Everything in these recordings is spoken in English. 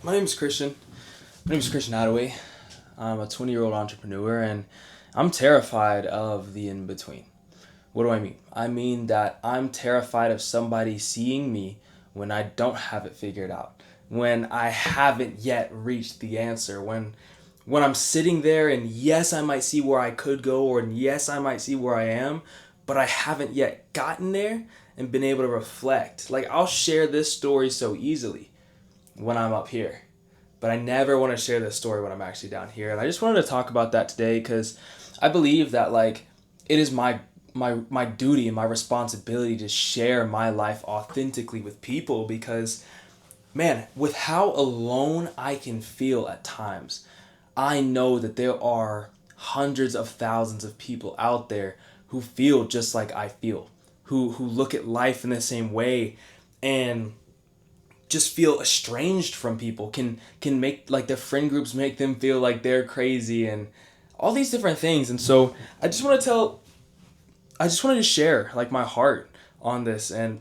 My name is Christian. My name is Christian Attaway. I'm a 20-year-old entrepreneur and I'm terrified of the in-between. What do I mean? I mean that I'm terrified of somebody seeing me when I don't have it figured out, when I haven't yet reached the answer, when I'm sitting there and yes, I might see where I could go or yes, I might see where I am, but I haven't yet gotten there and been able to reflect. Like I'll share this story so easily when I'm up here. But I never want to share this story when I'm actually down here. And I just wanted to talk about that today because I believe that it is my duty and my responsibility to share my life authentically with people because man, with how alone I can feel at times, I know that there are hundreds of thousands of people out there who feel just like I feel, who look at life in the same way and just feel estranged from people can make like their friend groups make them feel like they're crazy and all these different things. And so I just wanted to share like my heart on this, and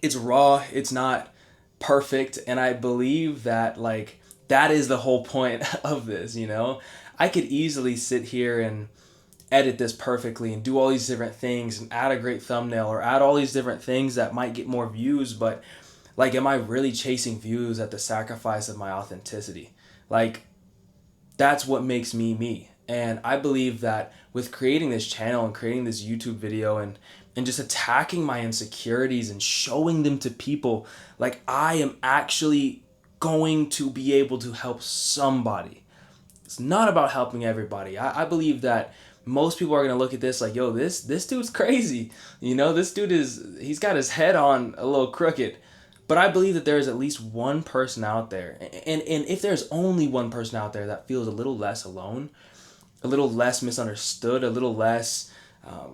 it's raw, it's not perfect, and I believe that that is the whole point of this. I could easily sit here and edit this perfectly and do all these different things and add a great thumbnail or add all these different things that might get more views, but am I really chasing views at the sacrifice of my authenticity? Like, that's what makes me me. And I believe that with creating this channel and creating this YouTube video and just attacking my insecurities and showing them to people, like I am actually going to be able to help somebody. It's not about helping everybody. I believe that most people are gonna look at this like, yo, this dude's crazy. This dude he's got his head on a little crooked. But I believe that there is at least one person out there, and if there's only one person out there that feels a little less alone, a little less misunderstood, a little less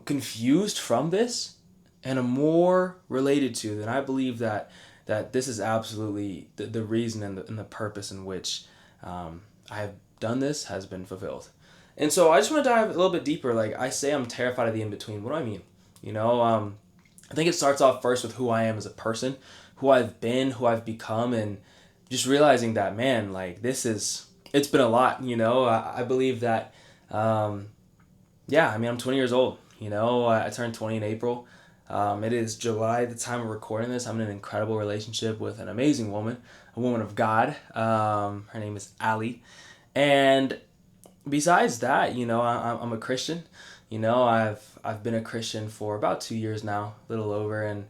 confused from this, and a more related to, then I believe that this is absolutely the reason and the purpose in which I have done this has been fulfilled. And so I just want to dive a little bit deeper. Like I say, I'm terrified of the in between. What do I mean? I think it starts off first with who I am as a person, who I've been, who I've become, and just realizing that, man, it's been a lot. I believe that, yeah, I mean, I'm 20 years old. I turned 20 in April. It is July, the time of recording this. I'm in an incredible relationship with an amazing woman, a woman of God. Her name is Allie. And besides that, I'm a Christian. I've been a Christian for about 2 years now, a little over, and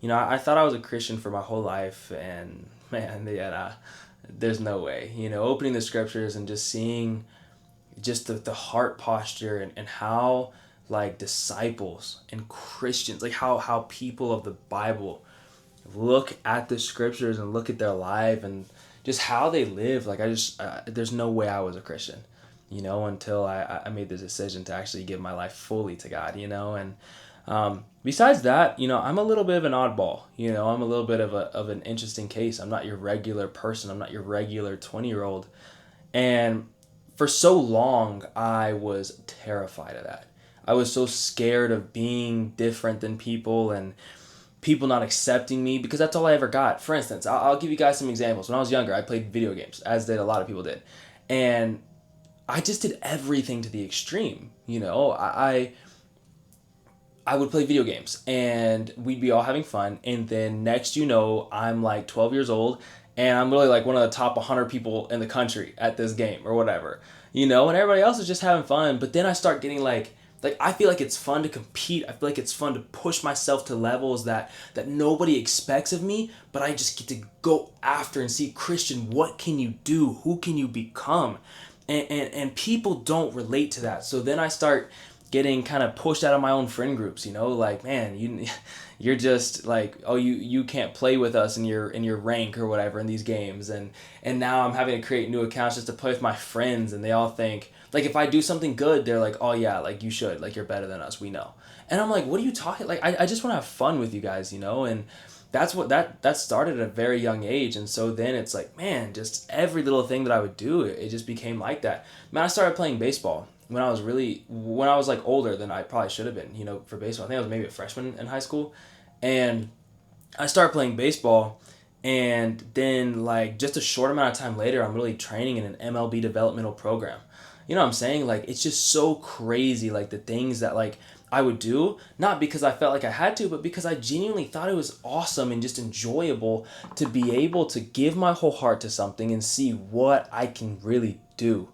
I thought I was a Christian for my whole life, and man, yeah, there's no way. Opening the scriptures and just seeing just the heart posture and how disciples and Christians, like how people of the Bible look at the scriptures and look at their life and just how they live. There's no way I was a Christian, until I made the decision to actually give my life fully to God, and besides that, I'm a little bit of an oddball. I'm a little bit of an interesting case. I'm not your regular person. I'm not your regular 20-year-old. And for so long, I was terrified of that. I was so scared of being different than people and people not accepting me because that's all I ever got. For instance, I'll give you guys some examples. When I was younger, I played video games, as did a lot of people did. And I just did everything to the extreme. I would play video games and we'd be all having fun. And then next, I'm like 12 years old and I'm really like one of the top 100 people in the country at this game or whatever, and everybody else is just having fun. But then I start getting I feel like it's fun to compete. I feel like it's fun to push myself to levels that nobody expects of me, but I just get to go after and see, Christian, what can you do? Who can you become? And people don't relate to that. So then I start getting kind of pushed out of my own friend groups, man, you're just oh, you can't play with us in your rank or whatever in these games. And now I'm having to create new accounts just to play with my friends, and they all think if I do something good, they're like, oh yeah, you should, you're better than us, we know. And I'm like, what are you talking, I just want to have fun with you guys, and that's what that started at a very young age. And so then it's man, just every little thing that I would do, it just became like that. Man, I started playing baseball when I was older than I probably should have been, for baseball. I think I was maybe a freshman in high school. And I start playing baseball, and then like just a short amount of time later, I'm really training in an MLB developmental program. You know what I'm saying? Like it's just so crazy, like the things that like I would do, not because I felt like I had to, but because I genuinely thought it was awesome and just enjoyable to be able to give my whole heart to something and see what I can really do.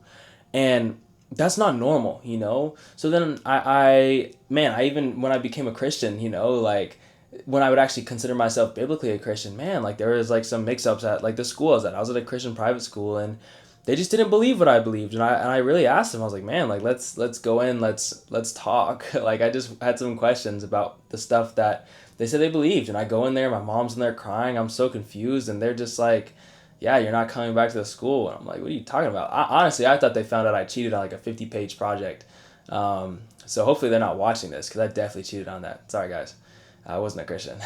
And that's not normal, you know. So then I even when I became a Christian, you know, like when I would actually consider myself biblically a Christian, man, like there was like some mix-ups at like the school I was at. I was at a Christian private school, and they just didn't believe what I believed, and I really asked them. I was like, man, like let's go in, let's talk. Like I just had some questions about the stuff that they said they believed, and I go in there, my mom's in there crying, I'm so confused, and they're just like, yeah, you're not coming back to the school. And I'm like, what are you talking about? Honestly, I thought they found out I cheated on like a 50-page project. So hopefully they're not watching this, because I definitely cheated on that. Sorry, guys. I wasn't a Christian.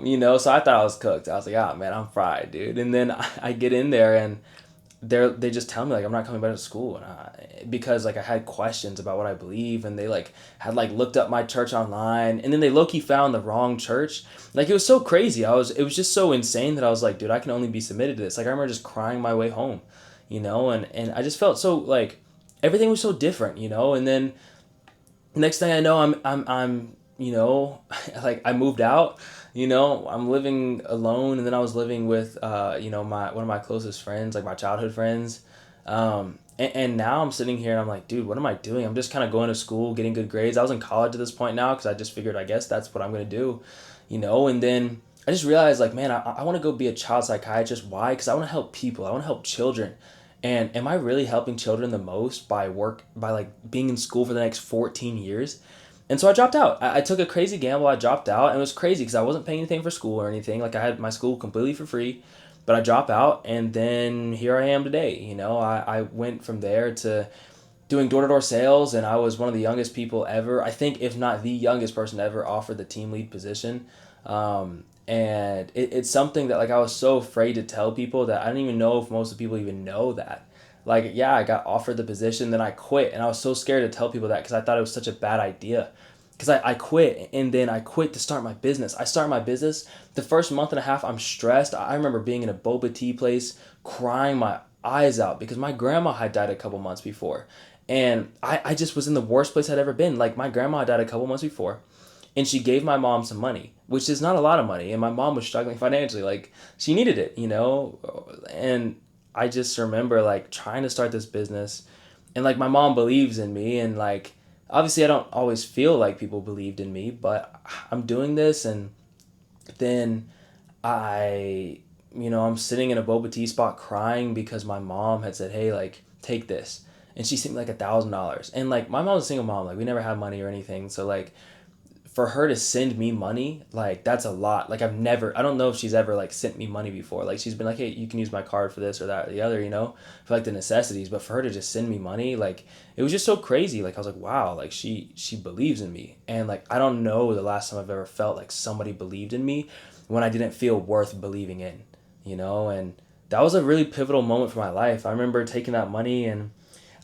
You know, so I thought I was cooked. I was like, oh man, I'm fried, dude. And then I get in there, and they just tell me like I'm not coming back to school, and because like I had questions about what I believe, and they like had like looked up my church online, and then they low-key found the wrong church. Like it was so crazy. It was just so insane that I was like, dude, I can only be submitted to this. Like I remember just crying my way home, you know, and I just felt so like everything was so different, you know. And then next thing I know, I'm you know, like I moved out, you know, I'm living alone, and then I was living with you know, my one of my closest friends, like my childhood friends. And now I'm sitting here and I'm like, dude, what am I doing? I'm just kind of going to school, getting good grades. I was in college at this point now because I just figured, I guess that's what I'm gonna do, you know. And then I just realized, like, man, I want to go be a child psychiatrist. Why? Because I want to help people. I want to help children. And am I really helping children the most by like being in school for the next 14 years? And so I dropped out. I took a crazy gamble. I dropped out, and it was crazy because I wasn't paying anything for school or anything. Like I had my school completely for free, but I dropped out, and then here I am today. You know, I went from there to doing door-to-door sales, and I was one of the youngest people ever. I think if not the youngest person ever offered the team lead position. And it's something that like I was so afraid to tell people that I don't even know if most of the people even know that. Like, yeah, I got offered the position, then I quit, and I was so scared to tell people that because I thought it was such a bad idea. Because I quit, and then I quit to start my business. I started my business. The first month and a half, I'm stressed. I remember being in a boba tea place, crying my eyes out because my grandma had died a couple months before. And I just was in the worst place I'd ever been. Like, my grandma had died a couple months before, and she gave my mom some money, which is not a lot of money, and my mom was struggling financially. Like, she needed it, you know. And I just remember like trying to start this business, and like my mom believes in me, and like obviously I don't always feel like people believed in me, but I'm doing this. And then I, you know, I'm sitting in a boba tea spot crying because my mom had said, hey, like take this, and she sent me like $1,000. And like my mom's a single mom, like we never had money or anything, so like for her to send me money, like that's a lot. Like I don't know if she's ever like sent me money before. Like she's been like, hey, you can use my card for this or that or the other, you know, for like the necessities. But for her to just send me money, like it was just so crazy. Like I was like, wow, like she believes in me. And like I don't know the last time I've ever felt like somebody believed in me when I didn't feel worth believing in, you know. And that was a really pivotal moment for my life. I remember taking that money, and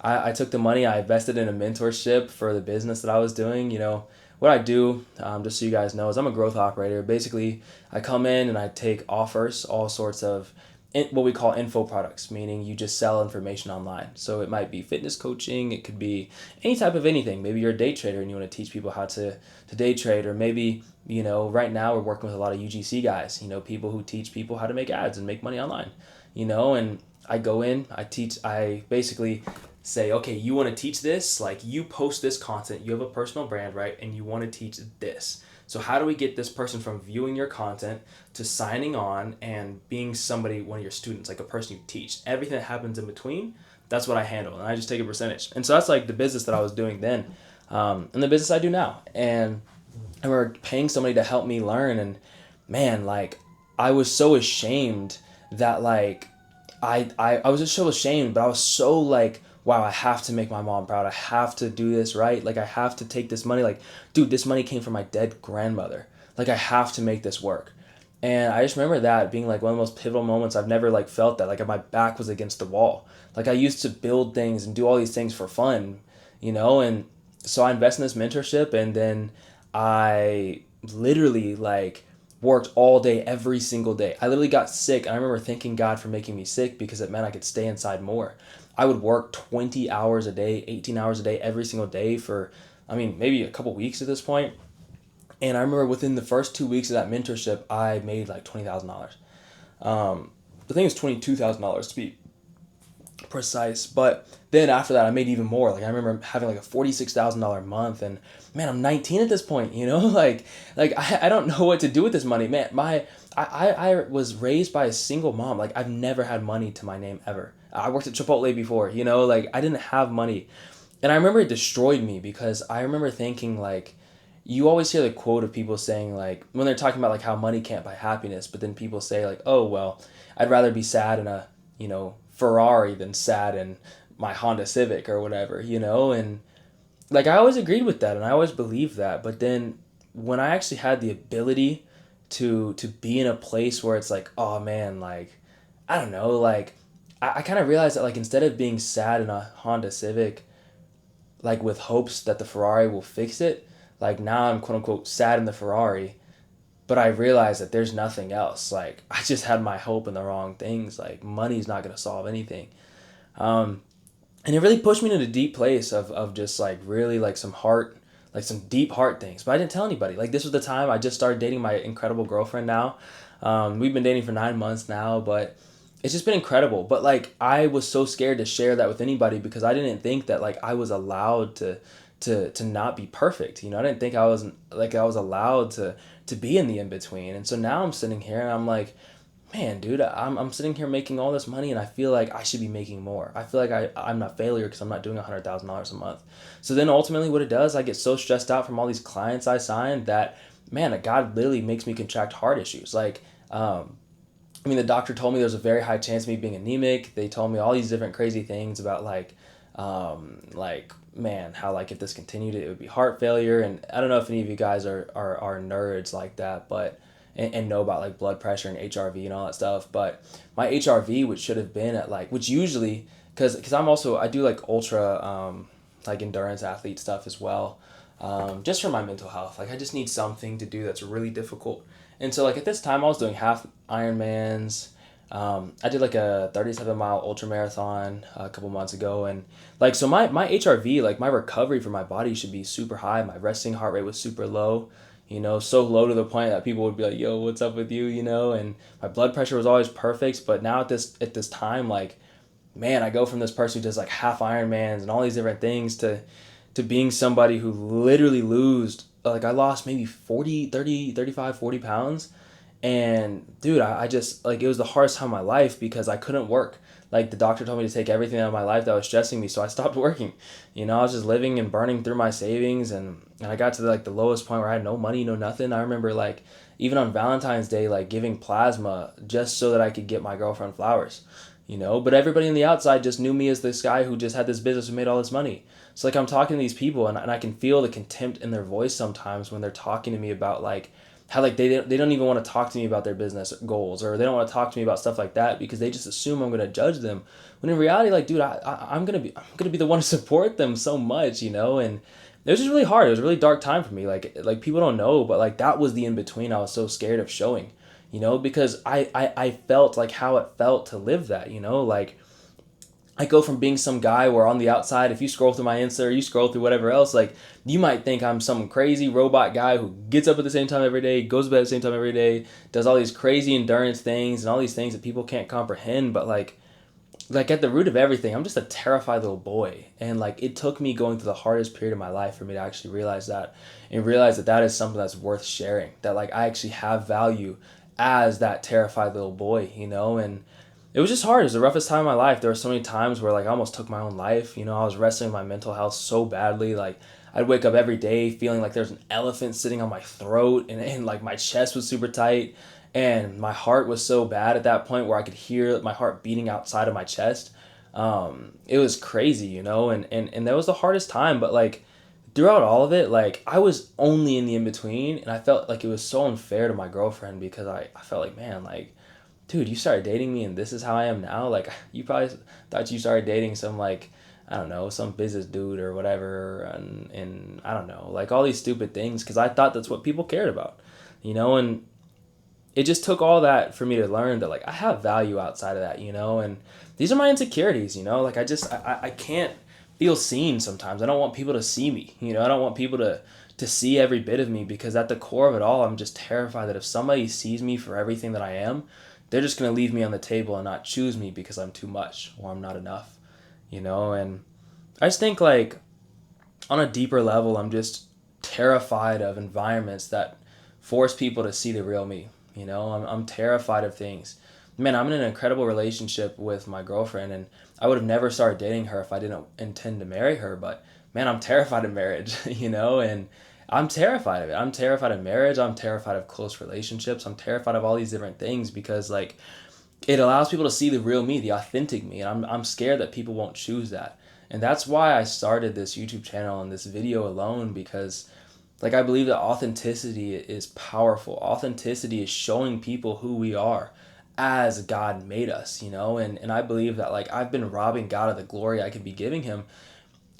I took the money, I invested in a mentorship for the business that I was doing, you know. What I do, just so you guys know, is I'm a growth operator. Basically, I come in and I take offers, all sorts of what we call info products, meaning you just sell information online. So it might be fitness coaching, it could be any type of anything. Maybe you're a day trader and you want to teach people how to day trade, or maybe, you know, right now we're working with a lot of UGC guys, you know, people who teach people how to make ads and make money online, you know. And I go in, I basically say, okay, you want to teach this, like you post this content, you have a personal brand, right? And you want to teach this. So how do we get this person from viewing your content to signing on and being somebody, one of your students, like a person you teach? Everything that happens in between, that's what I handle. And I just take a percentage. And so that's like the business that I was doing then, and the business I do now. And we're paying somebody to help me learn. And man, like I was so ashamed that like I was just so ashamed, but I was so like, wow, I have to make my mom proud. I have to do this right. Like I have to take this money. Like, dude, this money came from my dead grandmother. Like I have to make this work. And I just remember that being like one of the most pivotal moments. I've never like felt that. Like my back was against the wall. Like I used to build things and do all these things for fun, you know. And so I invest in this mentorship, and then I literally like worked all day, every single day. I literally got sick, and I remember thanking God for making me sick because it meant I could stay inside more. I would work 20 hours a day, 18 hours a day, every single day for, I mean, maybe a couple weeks at this point. And I remember within the first 2 weeks of that mentorship, I made like $20,000. The thing is $22,000 to be precise. But then after that, I made even more. Like I remember having like a $46,000 month, and man, I'm 19 at this point. You know, I don't know what to do with this money, man. I was raised by a single mom. Like I've never had money to my name ever. I worked at Chipotle before. You know, like I didn't have money, and I remember it destroyed me because I remember thinking like. You always hear the quote of people saying like when they're talking about like how money can't buy happiness, but then people say like, oh well, I'd rather be sad in a Ferrari than sad in my Honda Civic or whatever, and like I always agreed with that and I always believed that, but then when I actually had the ability to be in a place where it's like, oh man, like I don't know, like I kind of realized that like instead of being sad in a Honda Civic, like with hopes that the Ferrari will fix it, like now I'm quote unquote sad in the Ferrari, but I realized that there's nothing else. Like I just had my hope in the wrong things. Like money's not gonna solve anything. Um, and it really pushed me into a deep place of just like really like some deep heart things. But I didn't tell anybody. Like this was the time I just started dating my incredible girlfriend now. We've been dating for 9 months now, but it's just been incredible. But like I was so scared to share that with anybody because I didn't think that like I was allowed to not be perfect. I didn't think I was allowed to be in the in between. And so now I'm sitting here and I'm like, man, dude, I'm sitting here making all this money and I feel like I should be making more. I feel like I'm not failure because I'm not doing $100,000 a month. So then ultimately what it does, I get so stressed out from all these clients I signed that, man, God literally makes me contract heart issues. I mean, the doctor told me there's a very high chance of me being anemic. They told me all these different crazy things about man, how like if this continued, it would be heart failure. And I don't know if any of you guys are nerds like that, but and know about like blood pressure and HRV and all that stuff. But my HRV, which should have been at like, which usually, because I do like ultra like endurance athlete stuff as well, just for my mental health. Like I just need something to do that's really difficult. And so like at this time I was doing half Ironmans. I did like a 37-mile ultra marathon a couple months ago, and like so my HRV, like my recovery for my body should be super high. My resting heart rate was super low, so low to the point that people would be like, "Yo, what's up with you?" And my blood pressure was always perfect. But now at this time, like, man, I go from this person who does like half Ironmans and all these different things to being somebody who literally I lost maybe 40, 30, 35, 40 pounds. And dude, I just like it was the hardest time of my life because I couldn't work. Like the doctor told me to take everything out of my life that was stressing me, so I stopped working. I was just living and burning through my savings, and I got to like the lowest point where I had no money, no nothing. I remember like even on Valentine's Day, like giving plasma just so that I could get my girlfriend flowers. But everybody on the outside just knew me as this guy who just had this business who made all this money. So like I'm talking to these people and I can feel the contempt in their voice sometimes when they're talking to me about like how like they don't even want to talk to me about their business goals, or they don't want to talk to me about stuff like that because they just assume I'm gonna judge them. When in reality, like dude, I'm gonna be the one to support them so much, and it was just really hard. It was a really dark time for me. Like people don't know, but like that was the in between I was so scared of showing, because I felt like how it felt to live that, like I go from being some guy where on the outside, if you scroll through my Insta or you scroll through whatever else, like you might think I'm some crazy robot guy who gets up at the same time every day, goes to bed at the same time every day, does all these crazy endurance things and all these things that people can't comprehend. But like at the root of everything, I'm just a terrified little boy. And like it took me going through the hardest period of my life for me to actually realize that and realize that that is something that's worth sharing. That like I actually have value as that terrified little boy, and it was just hard. It was the roughest time of my life. There were so many times where like I almost took my own life. I was wrestling with my mental health so badly. Like I'd wake up every day feeling like there's an elephant sitting on my throat, and like my chest was super tight and my heart was so bad at that point where I could hear my heart beating outside of my chest. It was crazy, and that was the hardest time. But like throughout all of it, like I was only in the in between, and I felt like it was so unfair to my girlfriend because I felt like, man, like dude, you started dating me and this is how I am now? Like, you probably thought you started dating some, like, I don't know, some business dude or whatever. And I don't know, like all these stupid things because I thought that's what people cared about, and it just took all that for me to learn that like I have value outside of that, and these are my insecurities, like I can't feel seen sometimes. I don't want people to see me, I don't want people to see every bit of me, because at the core of it all, I'm just terrified that if somebody sees me for everything that I am, they're just going to leave me on the table and not choose me because I'm too much or I'm not enough, and I just think like on a deeper level, I'm just terrified of environments that force people to see the real me. I'm terrified of things. Man, I'm in an incredible relationship with my girlfriend, and I would have never started dating her if I didn't intend to marry her. But man, I'm terrified of marriage, and I'm terrified of it. I'm terrified of marriage. I'm terrified of close relationships. I'm terrified of all these different things because like it allows people to see the real me, the authentic me, and I'm scared that people won't choose that. And that's why I started this YouTube channel and this video alone, because like I believe that authenticity is powerful. Authenticity is showing people who we are as God made us, and I believe that like I've been robbing God of the glory I could be giving him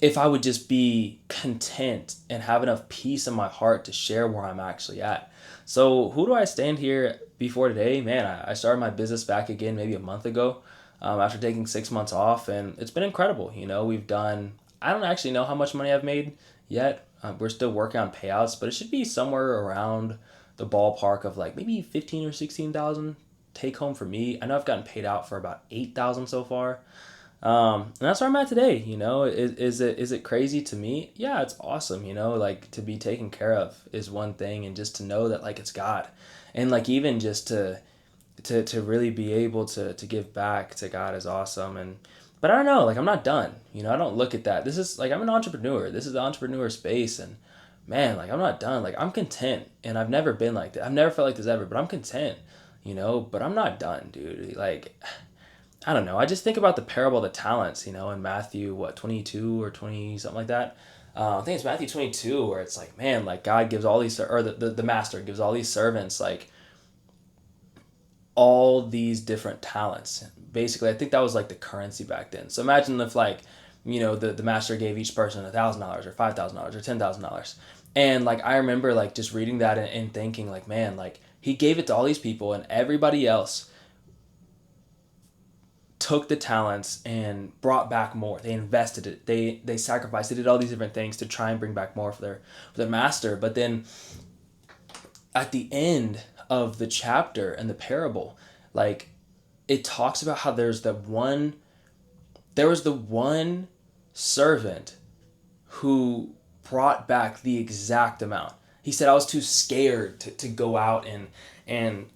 if I would just be content and have enough peace in my heart to share where I'm actually at. So who do I stand here before today? Man, I started my business back again maybe a month ago, after taking 6 months off, and it's been incredible. We've done, I don't actually know how much money I've made yet. We're still working on payouts, but it should be somewhere around the ballpark of like maybe 15 or 16,000 take home for me. I know I've gotten paid out for about 8,000 so far. And that's where I'm at today. Is it crazy to me? Yeah, it's awesome. Like to be taken care of is one thing, and just to know that like it's God, and like even just to really be able to give back to God is awesome. And but I don't know, like I'm not done. I don't look at that. This is like I'm an entrepreneur. This is the entrepreneur space, and man, like I'm not done. Like I'm content, and I've never been like that. I've never felt like this ever, but I'm content. But I'm not done, dude. Like I don't know. I just think about the parable of the talents, in Matthew, 22 or 20, something like that. I think it's Matthew 22, where it's like, man, like God gives all these, or the master gives all these servants, like all these different talents. Basically, I think that was like the currency back then. So imagine if like, the master gave each person $1,000 or $5,000 or $10,000. And like, I remember like just reading that and thinking like, man, like he gave it to all these people, and everybody else took the talents and brought back more. They invested it. They sacrificed. They did all these different things to try and bring back more for their master. But then at the end of the chapter and the parable, like it talks about how there was the one servant who brought back the exact amount. He said, I was too scared to go out and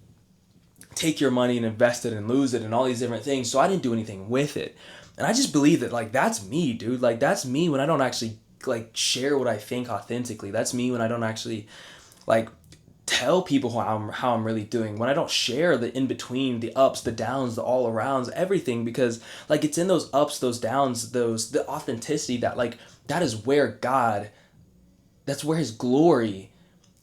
take your money and invest it and lose it and all these different things. So I didn't do anything with it. And I just believe that like that's me, dude. Like that's me when I don't actually like share what I think authentically. That's me when I don't actually like tell people how I'm really doing. When I don't share the in between, the ups, the downs, the all arounds, everything, because like it's in those ups, those downs, the authenticity that like that is where God, that's where his glory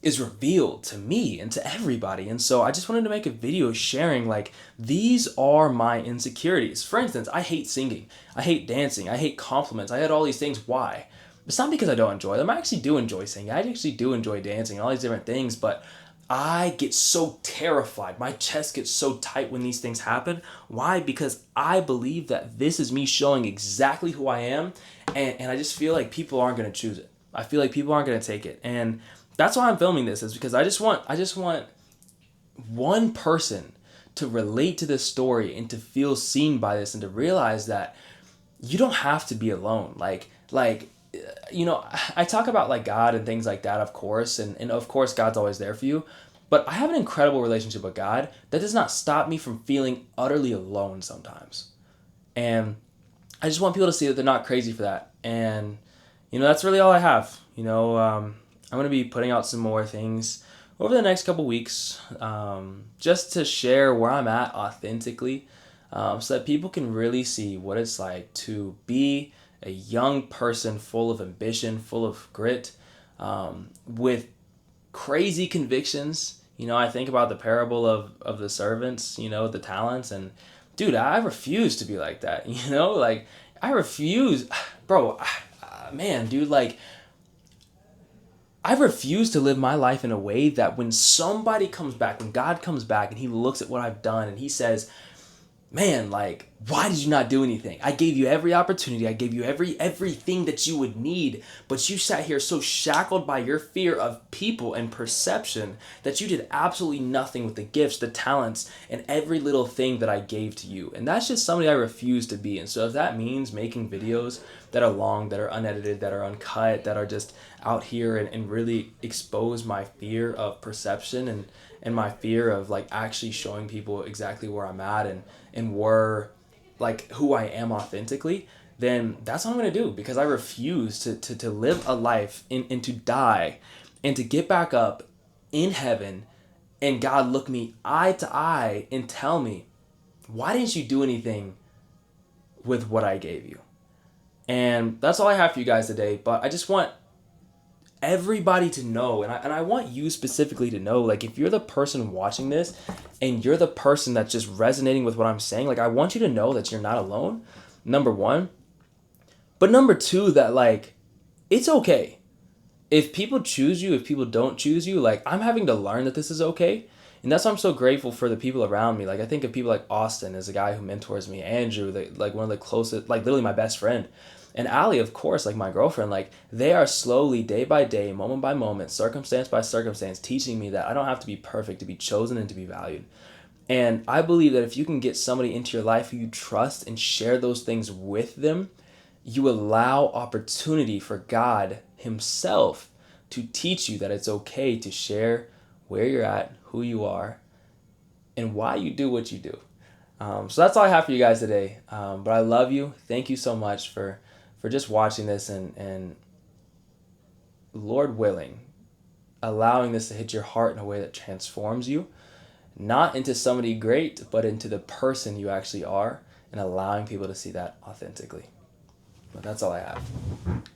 is revealed to me and to everybody. And so I just wanted to make a video sharing like these are my insecurities. For instance, I hate singing, I hate dancing, I hate compliments, I had all these things. Why? It's not because I don't enjoy them. I actually do enjoy singing, I actually do enjoy dancing and all these different things, but I get so terrified, my chest gets so tight when these things happen. Why? Because I believe that this is me showing exactly who I am, and I just feel like people aren't going to choose it. I feel like people aren't going to take it. And that's why I'm filming this, is because I just want one person to relate to this story and to feel seen by this and to realize that you don't have to be alone. Like I talk about like God and things like that, of course, and of course God's always there for you. But I have an incredible relationship with God that does not stop me from feeling utterly alone sometimes. And I just want people to see that they're not crazy for that. And that's really all I have. I'm going to be putting out some more things over the next couple weeks, just to share where I'm at authentically, so that people can really see what it's like to be a young person full of ambition, full of grit, with crazy convictions. I think about the parable of the servants, the talents, and dude, I refuse to be like that. Like I refuse, bro, man, dude, like I refuse to live my life in a way that when somebody comes back, when God comes back and he looks at what I've done and he says, man, like, why did you not do anything? I gave you every opportunity. I gave you everything that you would need, but you sat here so shackled by your fear of people and perception that you did absolutely nothing with the gifts, the talents, and every little thing that I gave to you. And that's just somebody I refuse to be. And so if that means making videos that are long, that are unedited, that are uncut, that are just out here and really expose my fear of perception and my fear of like actually showing people exactly where I'm at and where like who I am authentically, then that's what I'm gonna do, because I refuse to live a life and to die and to get back up in heaven and God look me eye to eye and tell me, why didn't you do anything with what I gave you? And that's all I have for you guys today. But I just want everybody to know, and I want you specifically to know, like, if you're the person watching this and you're the person that's just resonating with what I'm saying, like, I want you to know that you're not alone, number one. But number two, that like, it's okay. If people choose you, if people don't choose you, like, I'm having to learn that this is okay. And that's why I'm so grateful for the people around me. Like, I think of people like Austin as a guy who mentors me, Andrew, like one of the closest, like literally my best friend. And Allie, of course, like my girlfriend, like they are slowly, day by day, moment by moment, circumstance by circumstance, teaching me that I don't have to be perfect to be chosen and to be valued. And I believe that if you can get somebody into your life who you trust and share those things with them, you allow opportunity for God himself to teach you that it's okay to share where you're at, who you are, and why you do what you do. So that's all I have for you guys today. But I love you. Thank you so much for just watching this, and Lord willing, allowing this to hit your heart in a way that transforms you, not into somebody great, but into the person you actually are, and allowing people to see that authentically. But that's all I have.